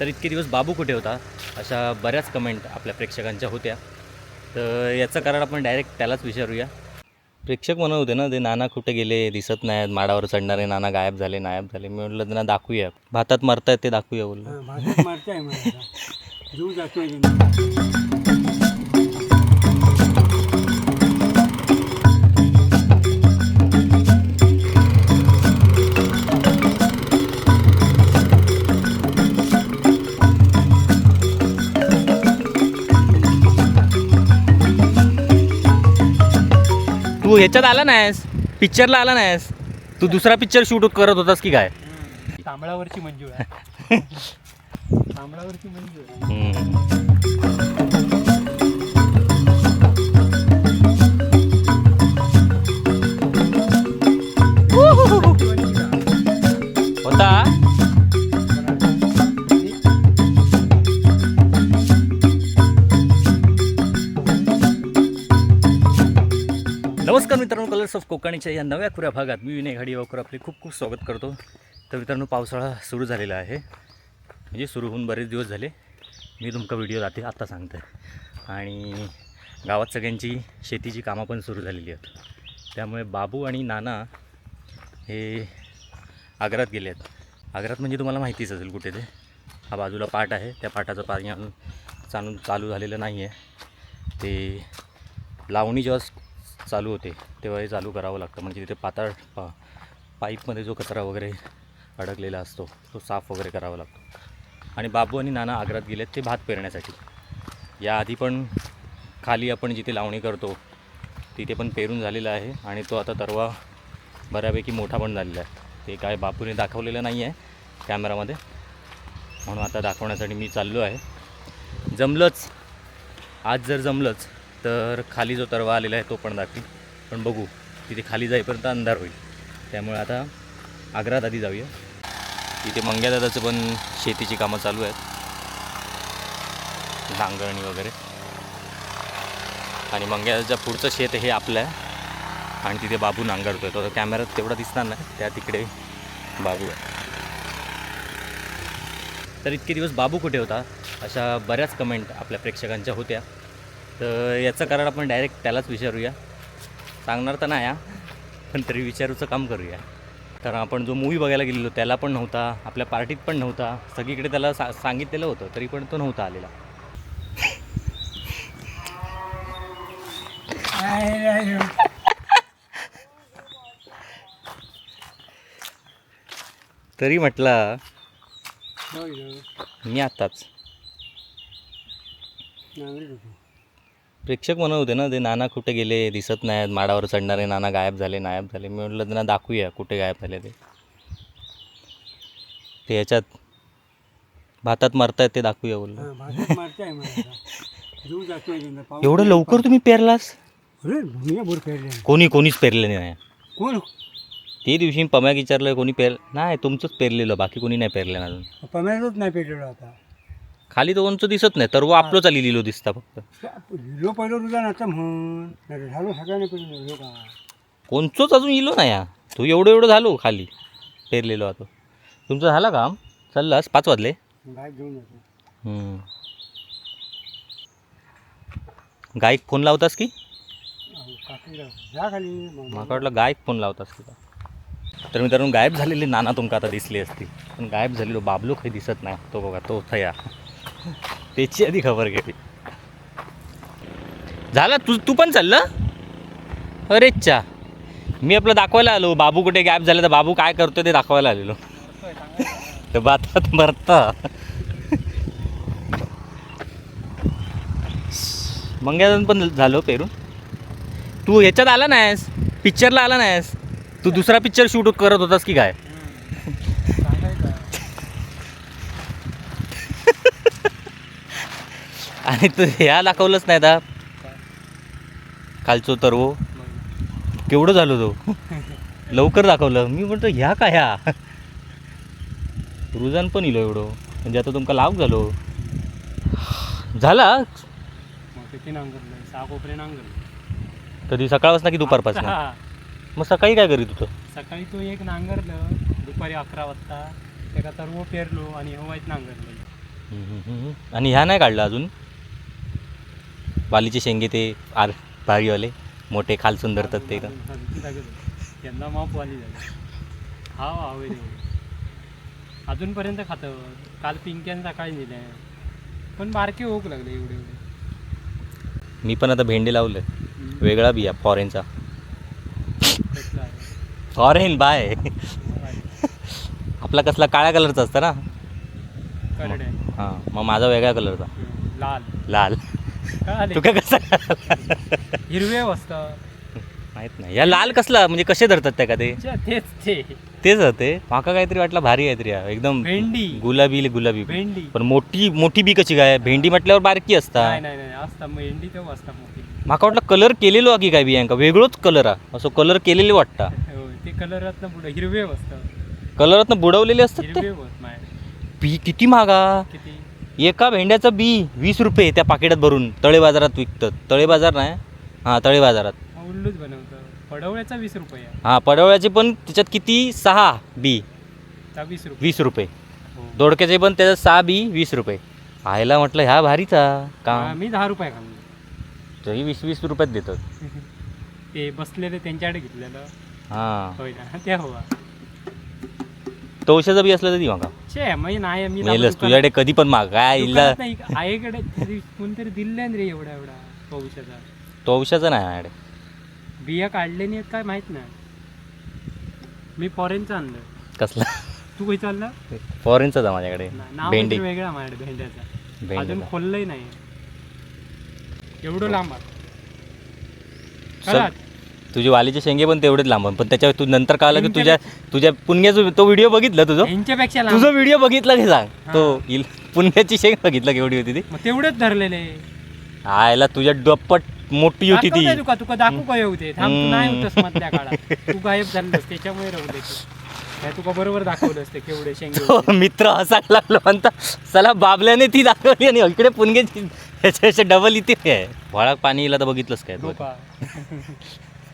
तर इतके दिवस बाबू कुठे होता अशा बऱ्याच कमेंट आपल्या प्रेक्षकांच्या होत्या. तर याचं कारण आपण डायरेक्ट त्यालाच विचारूया. प्रेक्षक म्हणत होते ना, ते नाना कुठे गेले, दिसत नाहीत, माडावर चढणारे नाना गायब झाले. मी म्हटलं त्यांना दाखवूया, भातात मारतायत ते दाखवूया बोललो. भातात मारताय मला जीव जातोय. तू ह्याच्यात आला नाहीस, पिक्चरला आला नाहीस, तू दुसरा पिक्चर शूट करत होतास की काय? तांबळावरची मंजू आहे. तांबळावरची मंजू आहे. होता. नमस्कार मित्रांनो, कलर्स ऑफ कोकणच्या या नव्या खुऱ्या भागात मी विनय घाडीवाकर आपले खूप खूप स्वागत करतो. तर मित्रांनो, पावसाळा सुरू झालेला आहे, म्हणजे सुरू होऊन बरेच दिवस झाले. मी तुमका व्हिडिओ आत्ता सांगतो आहे. आणि गावात सगळ्यांची शेतीची कामं पण सुरू झालेली आहेत. त्यामुळे बाबू आणि नाना हे आग्रात गेले आहेत. आग्रात म्हणजे तुम्हाला माहितीच असेल कुठे ते. हा बाजूला पाट आहे, त्या पाटाचं पाणी अजून चालू झालेलं नाही आहे. ते लावणी जेव्हा चालू होते तेव्हा हे चालू करावं लागतं. म्हणजे तिथे पातळ पाईपमध्ये जो कचरा वगैरे अडकलेला असतो तो साफ वगैरे करावा लागतो. आणि बाबू आणि नाना आग्रात गेलेत ते भात पेरण्यासाठी. याआधी पण खाली आपण जिथे लावणी करतो तिथे पण पेरून झालेला आहे. आणि तो आता तरवा बऱ्यापैकी मोठा पण झालेला आहे. ते काय बापूने दाखवलेलं नाही आहे कॅमेरामध्ये, म्हणून आता दाखवण्यासाठी मी चाललो आहे. जमलंच, आज जर जमलंच तर खाली जो तरवा आलेला आहे तो पण दाखवी. पण बघू, तिथे खाली जाईपर्यंत अंधार होईल. त्यामुळे आता आग्रात आधी जाऊया. तिथे मंग्यादादाचं पण शेतीची कामं चालू आहेत, नांगरणी वगैरे. आणि मंग्यादाचं पुढचं शेत हे आपलं आहे आणि तिथे बाबू नांगरतो आहे. तो कॅमेऱ्यात तेवढा दिसणार नाही, त्या तिकडे बाबू आहे. तर इतके दिवस बाबू कुठे होता अशा बऱ्याच कमेंट आपल्या प्रेक्षकांच्या होत्या. तर याचं कारण आपण डायरेक्ट त्यालाच विचारूया. सांगणार तर नाही, पण तरी विचारूचं काम करूया. कारण आपण जो मूवी बघायला गेलेलो त्याला पण नव्हता, आपल्या पार्टीत पण नव्हता, सगळीकडे त्याला सांगितलेलं होतं तरी पण तो नव्हता आलेला. तरी म्हटलं मी आत्ताच. प्रेक्षक म्हणत होते ना, ते नाना कुठे गेले, दिसत नाहीत, माडावर चढणारे नाना गायब झाले. मी म्हटलं त्यांना दाखवूया कुठे गायब झाले ते याच्यात भातात मारतायत ते दाखवूया बोललो. भातात मारताय मला जीव जातोय. एवढं लवकर तुम्ही पेरलास? कोणीच पेरले नाही. कोण ते दिवशी पम्याक विचारलं कोणी नाही, तुमचंच पेरलेलं, बाकी कोणी नाही पेरलं अजून. पम्याच नाही पेटलेलो. आता खाली तर कोणचं दिसत नाही, तर आपलं चाली लिहिलो दिसता फक्त. लिहिलो पहिलं तुझा नाचा म्हणून झालो सगळ्यांनी पेरलो. लिहिलो का कोणचंच अजून इलो नाही. तू एवढं झालो खाली पेरलेलो. आता तुमचं झालं काम? चाललास? 5 वाजले. गाय घेऊन येतो. गायक फोन लावतास की? जा खाली. मला वाटलं गायक फोन लावतास की. तर मित्रांनो, गायब झालेले नाना तुमका आता दिसले असतील, पण गायब झालेलो बाबलो काही दिसत नाही. तो बघा, तो थया. त्याची आधी खबर घेतली. झालं तू पण चाललं? अरे चा, मी आपलं दाखवायला आलो बाबू कुठे गायब झालं, तर बाबू काय करतो ते दाखवायला आलेलो. तर भातात मरता मंग्यादान पण झालो पेरून. तू ह्याच्यात आला नाहीस, पिक्चरला आला नाहीस, तू दुसरा पिक्चर शूट करत होतास की काय? आणि तू ह्या दाखवलंच नाही आता कालचो तर वो केवढं झालो तो लवकर दाखवलं. मी म्हणतो ह्या का ह्या रुजान पण इलो एवढं, म्हणजे आता तुमका लाव झालो झाला. किती नांगरलं? 6 कोपरे नांगरलं. कधी सकाळपासून की दुपारपासून? मग सकाळी काय करीत होतं? सकाळी तो एक नांगरलं, दुपारी 11 वाजता त्याला तरव पेरलो आणि हवाईत नांगरलं. आणि ह्या नाही काढलं अजून वालीचे शेंगे ते भारीवाले मोठे खालसून धरतात ते का यंदा माप वाली झाली हा हवे अजूनपर्यंत खातं काल पिंक्यानं सकाळी दिले पण बारके होऊ लागले एवढे एवढे मी पण आता भेंडी लावलं वेगळा बिया फॉरेनचा कसला आहे फॉरेन बाय आपला कसला काळ्या कलरचा असतं ना करडे हां मग माझा वेगळ्या कलरचा लाल लाल काय आले तू काय कसा हिरवे असतं माहित नाही या लाल कसला म्हणजे कसे धरतात त्या का ते तेच ते तेच होते माका काहीतरी वाटलं भारी काहीतरी आहे, एकदम भेंडी गुलाबी गुलाबी भेंडी पण मोठी मोठी बी कशी काय भेंडी म्हटल्यावर बारकी असता नाही नाही नाही असता भेंडी तेव्हा असता मोठी माका वाटलं कलर केलेलो की काय बियांका वेगळोच कलर आहे असं कलर केलेले वाटता हो ते कलरात पुढे हिरवे असतं कलरातनं बुडवलेले असतात ते हिरवे होत नाही बी किती महागा किती एका भेंड्याचं बी 20 रुपये त्या पाकिटात भरून तळे बाजारात विकतात तळे बाजार नाही हां तळे बाजारात उल्लूच बनवतं पडवळ्याचा 20 रुपये हां पडवळ्याचे पण त्याच्यात किती 6 बी 20 रुपये 20 रुपये हो. दोडक्याचे पण त्याच्यात 6 बी 20 रुपये आयला म्हटलं ह्या भारीचा का मी 10 रुपये खाल्ले तरी 20-20 रुपयात देतात ते बसलेले त्यांच्याकडे घेतलेलं हां होय ना ते हवा तवशाचं बी असलं तर ती मागा छे मी नाही मी मेलच तुझ्याकडे कधी पण माग काय इल्ला आईकडे कोणतरी दिले रे एवढा एवढा पौशाचा तवशाचं नाही माझ्याकडे बिया काढले नाहीत काय माहित नाही मी फॉरेनचा आणलं कसला तू काही चालला फॉरेनचाच आहे माझ्याकडे नाव भेंडी काहीतरी वेगळा माझ्याकडे भेंड्याचा भेंडीचा. अजून खोललंही नाही एवढं लांब आहे. चल. खरंच? तुझे वालीचे शेंगे पण तेवढेच लांब पण त्याच्यावर तू नंतर कळलं की तुझ्या पुण्याचं तो व्हिडिओ बघितला तुझं यांच्यापेक्षा लांब तुझा व्हिडिओ बघितला की सांग हा. तो पुण्याची शेंग बघितला केवढी होती ती मग तेवढेच धरलेले आयला तुझ्या डप्पट मोठी होती ती दाखवतोय तुका तुका दाखवू काय होते थांब तू नाही होतस मधल्या काळात तू गायब झालेस त्याच्यामुळे राहू दे तुका बरोबर दाखवलं असते केवढे शेंगे होते. तो मित्र हसायला लागला म्हणता चला बाबल्याने ती दाखवली आणि इकडे पुणग्याची ह्याच्या डबल इथे आहे फळात पाणी येईल तर बघितलंच काय तू? डोका.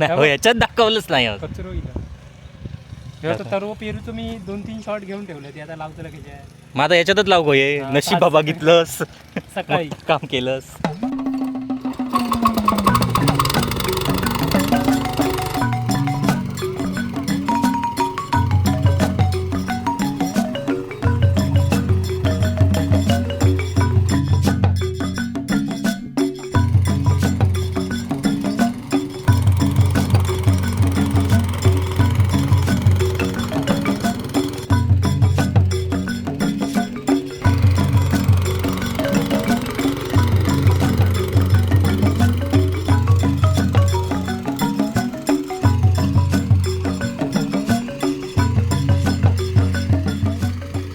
नाही हो, याच्यात दाखवलंच नाही हो. कचरो इथं सर्व पेरू तुम्ही 2-3 शॉट घेऊन ठेवले ते आता लावतो लगेच आहे. मग आता याच्यातच लाव ये हा, नशीब पाच. बाबा घेतलंस सकाळी काम केलंस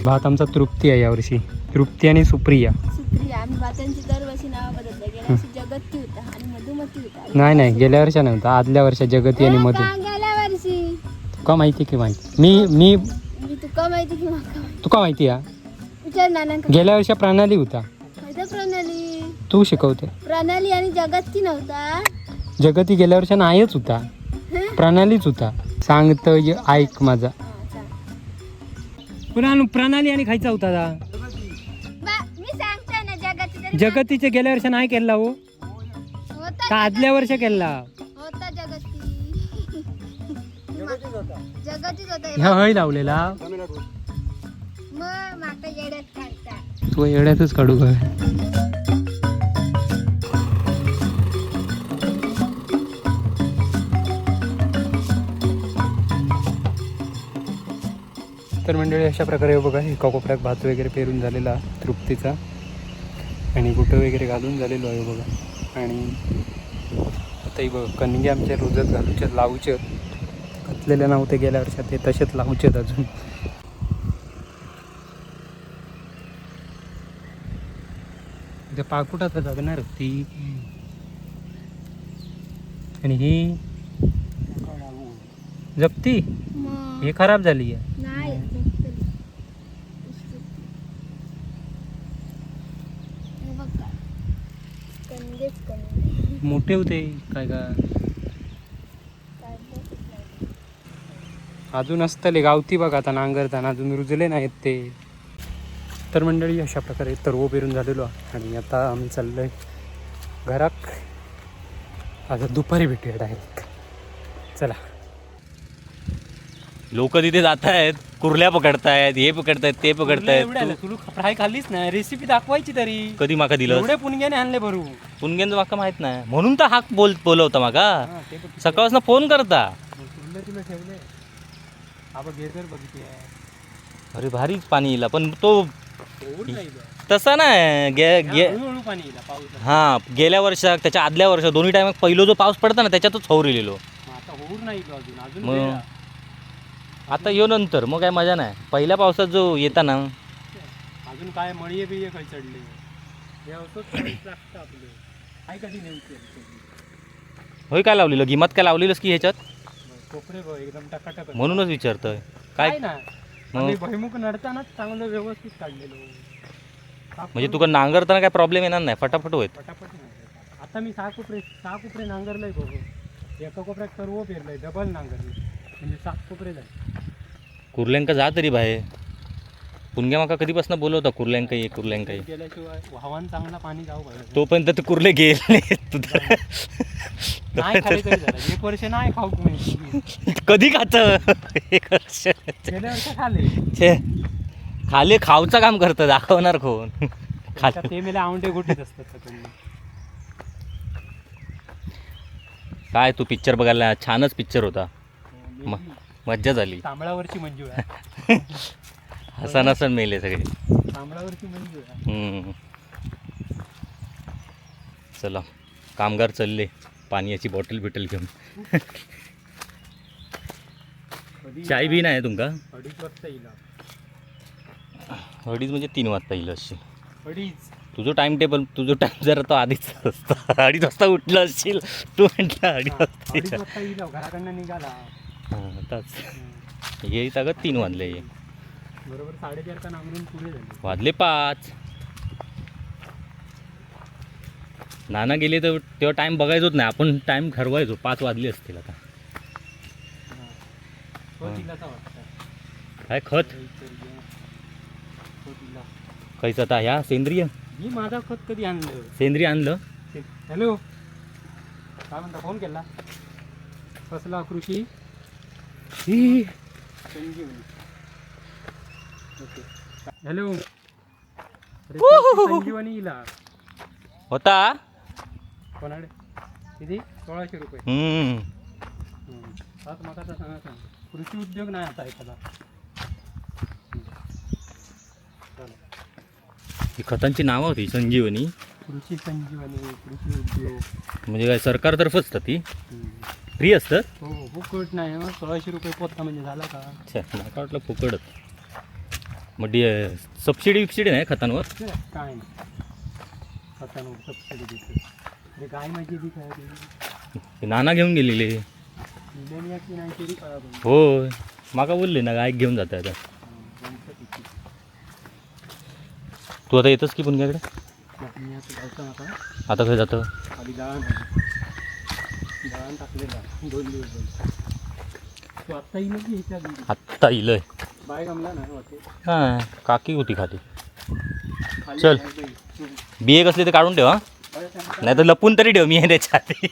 भात आमचा तृप्ती आहे यावर्षी तृप्ती आणि सुप्रिया सुप्रिया आम्ही भातांची दरवर्षी नाव बदललं गेल्या वर्षी जगती होता आणि मधुमती होता नाही नाही गेल्या वर्षा नव्हता आदल्या वर्षा जगती आणि मधु गेल्या वर्षी तुका माहिती की माहिती मी मी मी तुका माहिती की माका माहिती तुका माहिती आहे विचार नानांका गेल्या वर्षी प्रणाली होता माहिती प्रणाली तू शिकवते प्रणाली आणि जगती नव्हता जगती गेल्या वर्षा नाहीच होता प्रणालीच होता सांगत ऐक माझा पुन्हा प्रणाली आणि खायचा होता मी सांगतोय ना जगती तरी जगतीचे गेल्या वर्षा नाही केला हो होता का आदल्या वर्ष केला होता जगती जगतीच होता ह्या हय लावलेला मग माका येड्यात काढता तू एवढ्यातच काढू का तर मंडळी अशा प्रकारे बघा एका कोपऱ्यात भात वगैरे पेरून झालेला तृप्तीचा आणि गुटं वगैरे घालून झालेलो आहे बघा आणि आताही बघा कणगे आमच्या रोजच घालूचे लावचे घातलेले नव्हते गेल्या वर्षात ते तसेच लावचेत अजून इथे पाकुटात जगणार ती आणि ही जगती मग हे खराब झाली आहे नाही हे बघा कंदेच कंदे मोठे होते काय का काय बघ नाही. अजून असतले गावती बघा आता नांगरताना अजून रुजले नाहीत ते तर मंडळी अशा प्रकारे तरव पेरून झालेलो आहे आणि आता आम्ही चाललो आहे घरात. आता दुपारी भेटूया डायरेक्ट. चला. लोक तिथे जात आहेत, कुर्ल्या पकडतायत, हे पकडतायत, ते पकडतायत. तुला फ्राय खाल्लीच ना, रेसिपी दाखवायची तरी. कधी माका दिलं एवढे पुणग्याने आणले भरू. पुणग्यांचं माका माहित नाही, म्हणून तर हाक बोलवता माका. सकाळपासून फोन करता. तुला ठेवले आपण गेरगर बघितली. अरे भारीच पाणी येईल, पण तो तसा नाही. हळूहळू पाणी येईल पाऊस. हा, गेल्या वर्षात त्याच्या आदल्या वर्षात दोन्ही टायमात पहिलो जो पाऊस पडता ना त्याच्यातच हवरिलेलो. आता होऊर नाही अजून अजून मग वेळ. आता येऊ नंतर मग काय मजा नाही. पहिल्या पावसात जो येता ना, अजून काय मळीये बिये काही चढले हे असंच लागतं आपलं. काय कधी नेमके होय काय लावलेलं गिमात काय लावलेलंस की ह्याच्यात, कोपरे बघ एकदम टकाटक. म्हणूनच विचारतोय काय काय. ना आम्ही भैमुख नडतानाच चांगलं व्यवस्थित काढलेलो. म्हणजे तुका नांगरताना काय प्रॉब्लेम येणार नाही, फटाफट होत. पटापट नाही. आता मी सहा कोपरे नांगरलंय बघू. एका कोपऱ्यात सर्व पेरलंय, डबल नांगरले म्हणजे 7 कोपरे झाले. कुर्ल्यांका जा तरी बाहेर. पुणग्या माका कधीपासून बोलवता कुर्ल्यांका ये, कुर्ल्यांका ये. गेल्याशिवाय वाहवान चांगला पाणी जाऊ पाहिजे. तोपर्यंत ते कुर्ले गेले नाही खाली तरी झालं. 1 वर्ष नाही खाऊ तुम्ही. कधी खात एक वर्ष गेल्या वर्ष खाले. छे, खाले खाऊचं काम करतं, दाखवणार कोण. खाले ते मेले आवंडे गोटीत असतात सगळे. काय तू पिक्चर बघायला, छानच पिक्चर होता, मज्जा झाली. तांबळावरची मंजू आहे. हसन हसन मेले सगळे. तांबळावरची मंजू आहे. चला, कामगार चालले पाण्याची बॉटल बिटल घेऊन. चाय बी नाही तुमका. 2:30 वाजता येईल. 2:30 म्हणजे 3 वाजता येईल अशी. 2:30. तुझं टाइम टेबल, तुझं टाइम जरा तो आधीच असतो. 2:30 वाजता उठलं असशील तू, म्हटलं 2:30 वाजता 2:30 वाजता येईल घराकडनं निघाला. हां आताच ये सगळं 3 वाजले. बरोबर 4:30 नांगरून पुढे झाले. वाजले 5. नाना गेले तर तेव्हा टाईम बघायचोच नाही, आपण टाईम ठरवायचो. 5 वाजले असतील आता. तो तिलाचा वाटतं. काय खत तो तिला. खायचं आता ह्या सेंद्रिय मी माझा खत कधी आणलं. सेंद्रिय आणलं. हॅलो, काय म्हणता, फोन केला कसला कृषी संजीवनी. ओके. हॅलो, संजीवनी इला होता. कोणाकडे किती? 1600 रुपये. आज मग आता सांगा, कृषी उद्योग नाही आता एखादा. ही खतांची नावं होती संजीवनी. कृषी संजीवनी, कृषी उद्योग. म्हणजे काय सरकारतर्फच असतात ती, फ्री असतात. हो, फुकट नाही. मग 1600 रुपये पोता म्हणजे झाला का? अच्छा, मला वाटलं फुकटच. मग सबसिडी नाही खतांवर. काय नाही खतांवर सबसिडी देते. अरे गाय माझी बी काय ते नाना घेऊन गेलेले. की नाही तरी कळा पाहिजे. होय, माका बोलले ना गाय घेऊन जात आता. तू आता येतस की पुणग्याकडे. मी असं जायचं आता. आता काय जातं. खाली दळण टाकलेला 2 दिवस झाले. तू आत्ता येईल की ह्याच्या आत्ता इलय. बाय गमला नाही वाटते. हां, काकी होती खाली. खाली चल. जायचं. बिये कसले ते काढून ठेवा, नाही तर लपून तरी ठेव मी त्याच्या आधी.